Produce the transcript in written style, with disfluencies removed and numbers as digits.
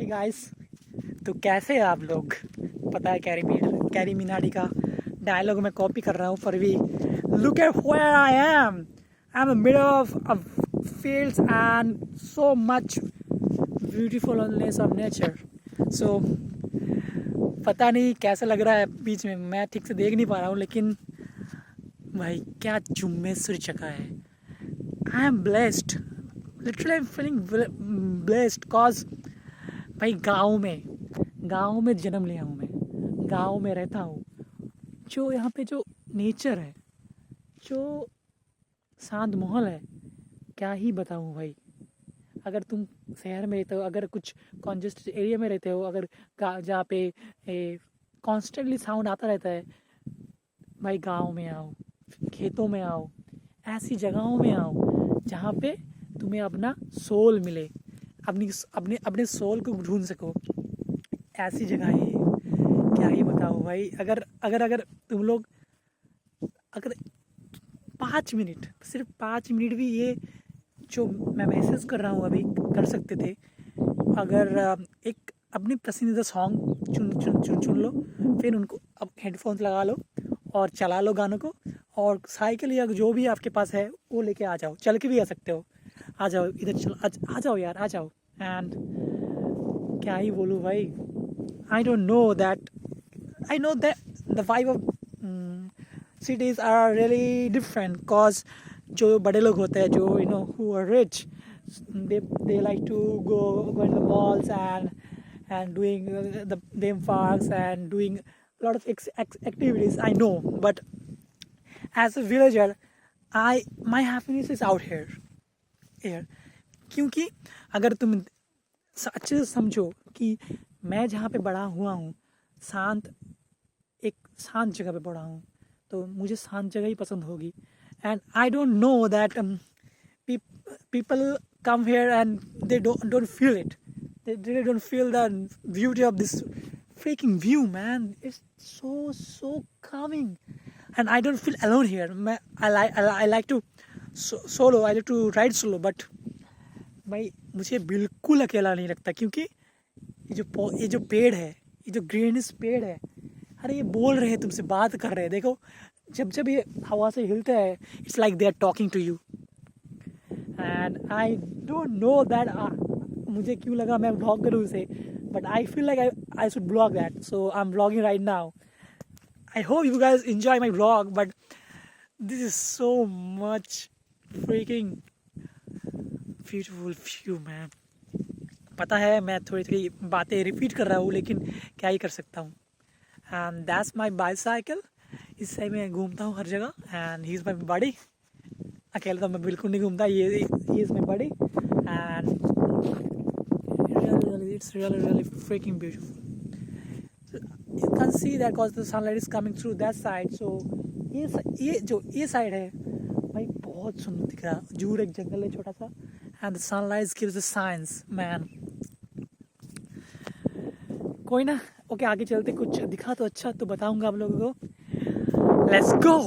Hey guys, तो कैसे हैं आप लोग। पता है कैरी मिनाटी का डायलॉग मैं कॉपी कर रहा हूँ for we look at where I am middle of fields and so much beautifulness of nature. So पता नहीं कैसा लग रहा है, बीच में मैं ठीक से देख नहीं पा रहा हूँ, लेकिन भाई क्या जुम्मेसर जगह है। I am blessed, literally I am feeling blessed cause भाई गांव में जन्म लिया हूँ, मैं गांव में रहता हूँ। जो यहाँ पे जो नेचर है, जो शांत माहौल है, क्या ही बताऊँ भाई। अगर तुम शहर में रहते हो, अगर कुछ कॉन्जेस्टेड एरिया में रहते हो, अगर जहाँ पे कॉन्स्टेंटली साउंड आता रहता है, भाई गांव में आओ, खेतों में आओ, ऐसी जगहों में आओ जहाँ पे तुम्हें अपना सोल मिले, अपनी अपने अपने सोल को ढूंढ सको। ऐसी जगह है ये, क्या ही बताऊँ भाई। अगर अगर अगर तुम लोग अगर 5 मिनट, सिर्फ 5 मिनट भी ये जो मैं महसूस कर रहा हूँ अभी कर सकते थे। अगर एक अपनी पसंदीदा सॉन्ग चुन लो, फिर उनको अब हेडफोन्स लगा लो और चला लो गानों को, और साइकिल या जो भी आपके पास है वो लेके आ जाओ। चल के भी आ सकते हो, आ जाओ इधर, चलो आ जाओ यार, आ जाओ। एंड क्या ही बोलूँ भाई, आई don't know that, I know that the vibe of cities are really different cause जो बड़े लोग होते हैं, जो who are rich, they like to go in the malls and doing the theme parks and doing a lot of activities, I know. But as a villager, my happiness is out here क्योंकि अगर तुम अच्छे से समझो कि मैं जहाँ पे बड़ा हुआ हूँ, एक शांत जगह पे बड़ा हूँ, तो मुझे शांत जगह ही पसंद होगी। And I don't know that people come here and they don't feel it, they don't feel the beauty of this freaking view, man. It's so calming and I don't feel alone here. I like to solo, I like to ride solo, but भाई मुझे बिल्कुल अकेला नहीं लगता, क्योंकि ये जो पेड़ है, ये जो ग्रीनिश पेड़ है, अरे ये बोल रहे हैं, तुमसे बात कर रहे हैं। देखो जब ये हवा से हिलते हैं, it's like they are talking to you. And I don't know that मुझे क्यों लगा मैं ब्लॉग करूँ उसे, but I feel like I should blog that, so I am blogging right now. I hope you guys enjoy my blog, but this is so much freaking beautiful view man. पता है मैं थोड़ी बातें repeat कर रहा हूँ, लेकिन क्या ही कर सकता हूँ। एंड दैट्स माई बाईसाइकिल, इससे मैं घूमता हूँ हर जगह। And he is my body, अकेले तो मैं बिल्कुल नहीं घूमता, ये is my body. And it's really freaking beautiful. You can see that because the sunlight is coming through that side. So ये साइड है भाई, बहुत सुंदर दिख रहा है। दूर एक जंगल है छोटा सा, and the sunlight gives the science man. कोई ना, ओके आगे चलते, कुछ दिखा तो अच्छा तो बताऊंगा आप लोगों को। Let's go.